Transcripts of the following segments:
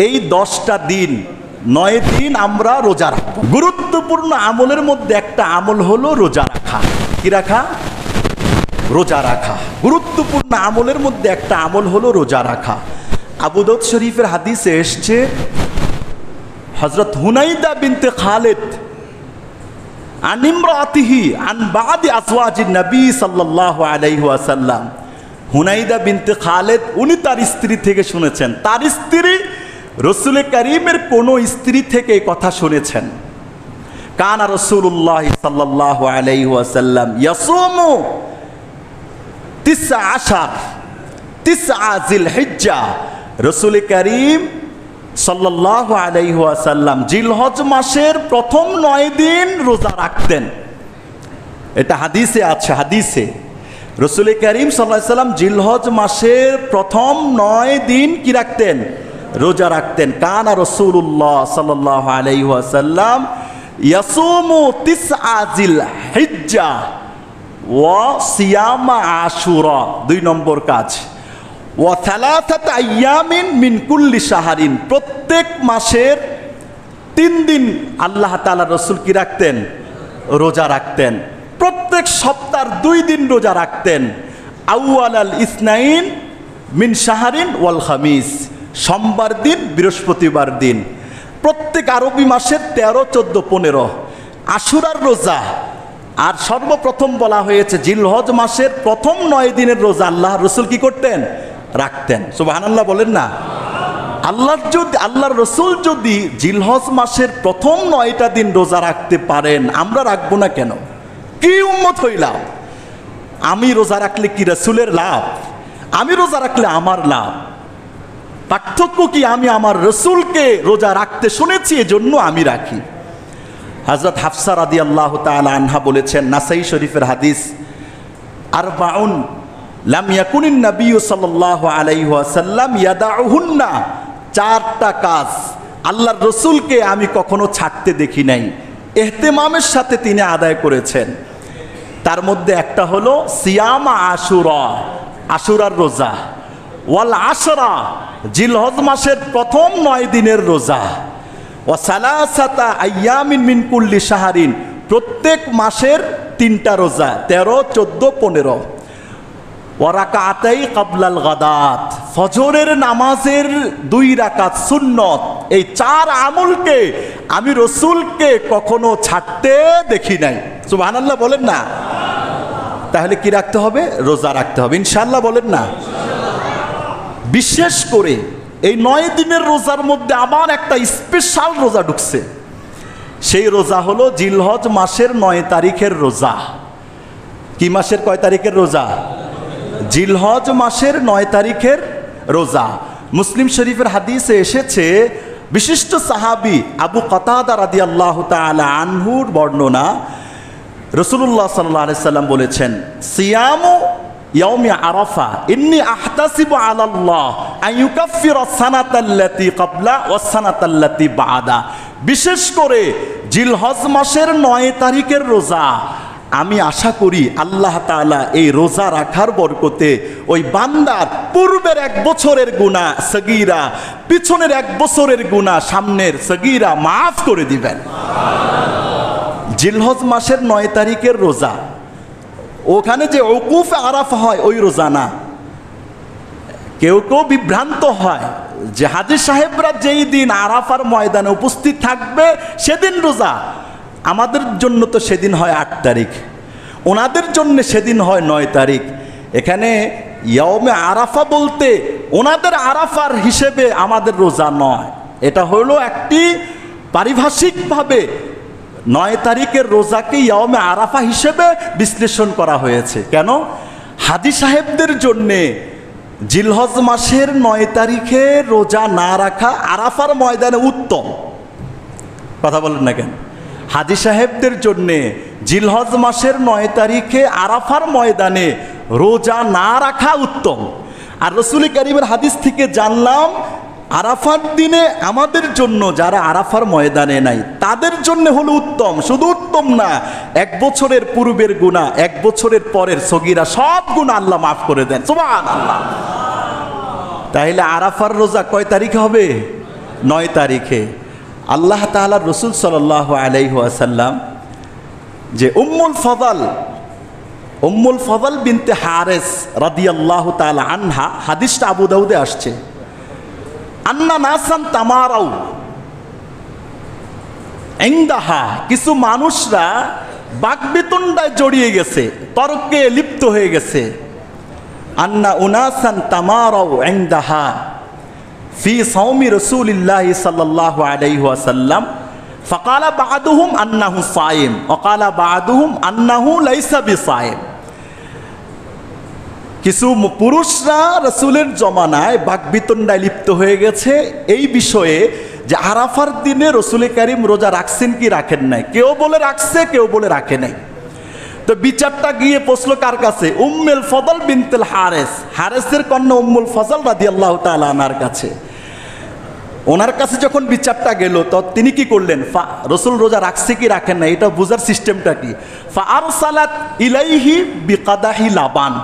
এই 10টা দিন 9 দিন আমরা রোজা রাখবো। গুরুত্বপূর্ণ আমলের মধ্যে একটা আমল হলো রোজা রাখা। কি রাখা? রোজা রাখা। গুরুত্বপূর্ণ আমলের মধ্যে একটা আমল হলো রোজা রাখা। আবু দাউদ শরীফের হাদিসে এসছে, হযরত হুনাইদা বিনতে খালিদ আন ইমরাতিহি আন বাদি আজওয়াজিন নবী সাল্লাল্লাহু আলাইহি ওয়াসাল্লাম। হুনাইদা বিনতে খালিদ উনি তার স্ত্রী থেকে শুনেছেন, তার স্ত্রী রাসূল কারীমের কোন স্ত্রী থেকে কথা শুনেছেন। কানা রাসূলুল্লাহ সাল্লাল্লাহু আলাইহি ওয়াসাল্লাম ইয়াসুমু 9 জিলহিজ্জা। রাসূল কারীম সাল্লাল্লাহু আলাইহি ওয়াসাল্লাম জিলহজ মাসের প্রথম 9 দিন রোজা রাখতেন। এটা হাদিসে আছে, হাদিসে রাসূল কারীম সাল্লাল্লাহু আলাইহি ওয়াসাল্লাম জিলহজ মাসের প্রথম 9 দিন কি রাখতেন? রোজা রাখতেন। কানা রাসূলুল্লাহ সাল্লাল্লাহু আলাইহি ওয়াসাল্লাম ইয়াসুমু 9 জিলহিজ্জা ওয়া সিয়ামা আশুরা। 2 নম্বর কাজ, ওয়া সালাসাতা আইয়ামিন মিন কুল্লি শাহরিন। প্রত্যেক মাসের 3 দিন আল্লাহ তাআলা রাসূল কি রাখতেন? রোজা রাখতেন। প্রত্যেক সপ্তাহের 2 দিন রোজা রাখতেন। আউয়ালাল ইসনাইন মিন শাহরিন ওয়াল খামিস, সোমবার দিন, বৃহস্পতিবার দিন। প্রত্যেক আরবি মাসের 13, 14, 15 আশুরার রোজা। আর সর্বপ্রথম বলা হয়েছে জিলহজ মাসের প্রথম 9 দিনের রোজা আল্লাহ রসুল কি করতেন? রাখতেন। সুবহানাল্লাহ বলেন না? আল্লাহর রসুল যদি জিলহজ মাসের প্রথম 9টা দিন রোজা রাখতে পারেন, আমরা রাখবো না কেন? কি উম্মত হইলাম? আমি রোজা রাখলে কি রসুলের লাভ? আমি রোজা রাখলে আমার লাভ? পার্থক্য কি? আমি আমার রসুলকে রোজা রাখতে শুনেছি, এজন্য আমি রাখি। হযরত হাফসা রাদিয়াল্লাহু তাআলা আনহা বলেছেন, নাসাই শরীফের হাদিস, আরবাউন লাম ইয়াকুনিন নবী সাল্লাল্লাহু আলাইহি ওয়াসাল্লাম ইয়াদাউহুন্না। 4টা কাজ আল্লাহর রসুলকে আমি কখনো ছাড়তে দেখি নাই, ইহতিমামের সাথে তিনি আদায় করেছেন। তার মধ্যে একটা হলো সিয়ামা আশুরা, আশুরার রোজা, ওয়াল আশরা, জিলহজ মাসের প্রথম 9 দিনের রোজা, ওয়া সালাসাতা আইয়ামিন মিন কুল্লি শাহরিন, প্রত্যেক মাসের 3টা রোজা, 13, 14, 15, ওয়া রাকাতাই ক্বাবলাল গাদাত, ফজরের নামাজের 2 রাকাত সুন্নত। এই 4 আমলকে আমি রসুলকে কখনো ছাড়তে দেখি নাই। সুবহানাল্লাহ বলেন না? তাহলে কি রাখতে হবে? রোজা রাখতে হবে ইনশাআল্লাহ বলেন না? বিশেষ করে এই 9 দিনের রোজার মধ্যে আবার একটা স্পেশাল রোজা ঢুকছে। সেই রোজা হলো জিলহজ মাসের 9 তারিখের রোজা। কি মাসের কয় তারিখের রোজা? জিলহজ মাসের 9 তারিখের রোজা। মুসলিম শরীফের হাদিসে এসেছে, বিশিষ্ট সাহাবী আবু কাতাদা রাদিয়াল্লাহু তাআলা আনহুর বর্ণনা, রাসূলুল্লাহ সাল্লাল্লাহু আলাইহি সাল্লাম বলেছেন, সিয়ামু ইয়াউমি আরাফা ইন্নী আহতাসিবু আলাল্লাহ আন ইউকাফফিরা সানাতাল্লাতী ক্বাবলা ওয়াস সানাতাল্লাতী বা'দা। বিশেষ করে জিলহজ মাসের 9 তারিখের রোজা আমি আশা করি আল্লাহ তাআলা এই রোজা রাখার বরকতে ওই বান্দার পূর্বের 1 বছরের গুনাহ সগীরা, পিছনের 1 বছরের গুনাহ, সামনের সগীরা মাফ করে দিবেন। জিলহজ মাসের 9 তারিখের রোজা, ওখানে যে ওকুফ আরাফা হয় ওই রোজা না। কেউ কেউ বিভ্রান্ত হয় যে হাজী সাহেবরা যেই দিন আরাফার ময়দানে উপস্থিত থাকবে সেদিন রোজা। আমাদের জন্য তো সেদিন হয় 8 তারিখ, ওনাদের জন্য সেদিন হয় 9 তারিখ। এখানে ইয়াউমে আরাফা বলতে ওনাদের আরাফার হিসেবে আমাদের রোজা নয়, এটা হলো একটি পারিভাষিকভাবে 9 তারিখের রোজাকে ইয়াউমে আরাফা হিসেবে বিশ্লেষণ করা হয়েছে। কেন? হাজী সাহেবদের জন্যে জিলহজ মাসের 9 তারিখে রোজা না রাখা আরাফার ময়দানে উত্তম। কথা বলেন না কেন? হাজী সাহেবদের জন্যে জিলহজ মাসের 9 তারিখে আরাফার ময়দানে রোজা না রাখা উত্তম। আর রাসূল কারীমের হাদিস থেকে জানলাম আরাফার দিনে আমাদের জন্য, যারা আরাফার ময়দানে নাই তাদের জন্য হলো উত্তম। শুধু উত্তম না, 1 বছরের পূর্বের গুনাহ, 1 বছরের পরের সগীরা সব গুনাহ আল্লাহ মাফ করে দেন। সুবহানাল্লাহ। তাহলে আরাফার রোজা কয় তারিখে হবে? 9 তারিখে আল্লাহ তাআলা রসুল সাল্লাল্লাহু আলাইহি ওয়াসাল্লাম যে উম্মুল ফদল বিনতে হারেস রাদিয়াল্লাহু তাআলা আনহা, হাদিসটা আবু দাউদে আসছে, আন্না নাসান তামারাউ ইনদাহা, কিছু মানুষরা বাকবিতণ্ডায় জড়িয়ে গেছে, তর্কে লিপ্ত হয়ে গেছে। আন্না উনাসান তামারাউ ইনদাহা ফি সাওমি রাসূলিল্লাহি সাল্লাল্লাহু আলাইহি ওয়াসাল্লাম ফাকালা বা'দুহুম আন্নাহু সাইম ওয়া ক্বালা বা'দুহুম আন্নাহু লাইসা বিসাইম। কিছু পুরুষরা রাসূলের জমানায় বাকবিতণ্ডায় লিপ্ত হয়ে গেছে এই বিষয়ে যে আরাফার দিনে রসুল কারীম রোজা রাখছেন কি রাখেন নাই। কেউ বলে রাখছে, কেউ বলে রাখে নাই। তো বিচারটা গিয়ে পৌঁছলো কার কাছে? উম্মুল ফদল বিনতুল হারেস, হারেসের কন্যা উম্মুল ফজল রাদিয়াল্লাহু তাআলা আনহার কাছে। ওনার কাছে যখন বিচারটা গেল, তো তিনি কি করলেন? রসুল রোজা রাখছে কি রাখেন না এটা বোঝার সিস্টেমটা কি? ফা আরসালাত ইলাইহি বিকাদাহি লাবান।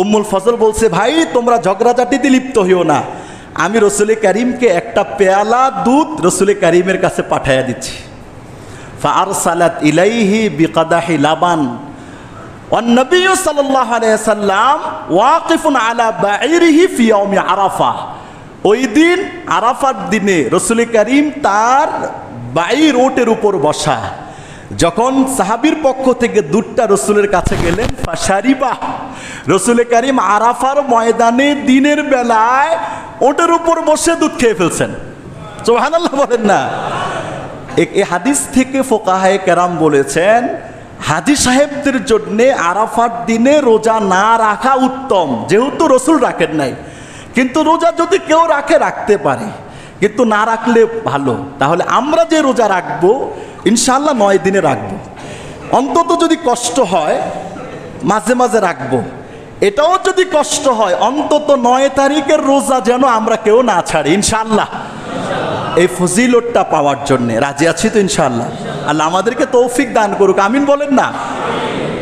উম্মুল ফজল বলছে, ভাই তোমরা ঝগড়াঝাটিতে লিপ্ত হইও না, আমি রসুল কারীমকে একটা পেয়ালা দুধ রসুল কারীমের কাছে পাঠাইয়া দিচ্ছি। ফা আরসালাত ইলাইহি বিকাদাহি লাবান ওয়ান নবী সাল্লাল্লাহু আলাইহি ওয়াসাল্লাম ওয়াকিফুন আলা বাঈরিহি ফি ইয়াউমি আরাফা। ওই দিন আরাফার দিনে রসুল কারীম তার বাঈর ওটের উপর বসা। যখন সাহাবীর পক্ষ থেকে দুধটা রসুলের কাছে গেলেন, ফাশারিবা, রসুল কারীম আরাফার ময়দানে দিনের বেলায় ওটের উপর বসে দুধ খেয়ে ফেলছেন। সুবহানাল্লাহ বলেন না। এই হাদিস থেকে ফুকাহায়ে কেরাম বলেছেন, হাজী সাহেবদের জন্যে আরাফার দিনে রোজা না রাখা উত্তম, যেহেতু রসুল রাখেন নাই। কিন্তু রোজা যদি কেউ রাখে রাখতে পারে, কিন্তু না রাখলে ভালো। তাহলে আমরা যে রোজা রাখবো ইনশাআল্লাহ 9 দিনে রাখবো। অন্তত যদি কষ্ট হয় মাঝে মাঝে রাখবো। এটাও যদি কষ্ট হয় অন্তত 9 তারিখের রোজা যেন আমরা কেউ না ছাড়ি ইনশাআল্লাহ। এই ফজিলতটা পাওয়ার জন্যে রাজি আছি তো ইনশাআল্লাহ। আল্লাহ আমাদেরকে তৌফিক দান করুক, আমিন বলেন না।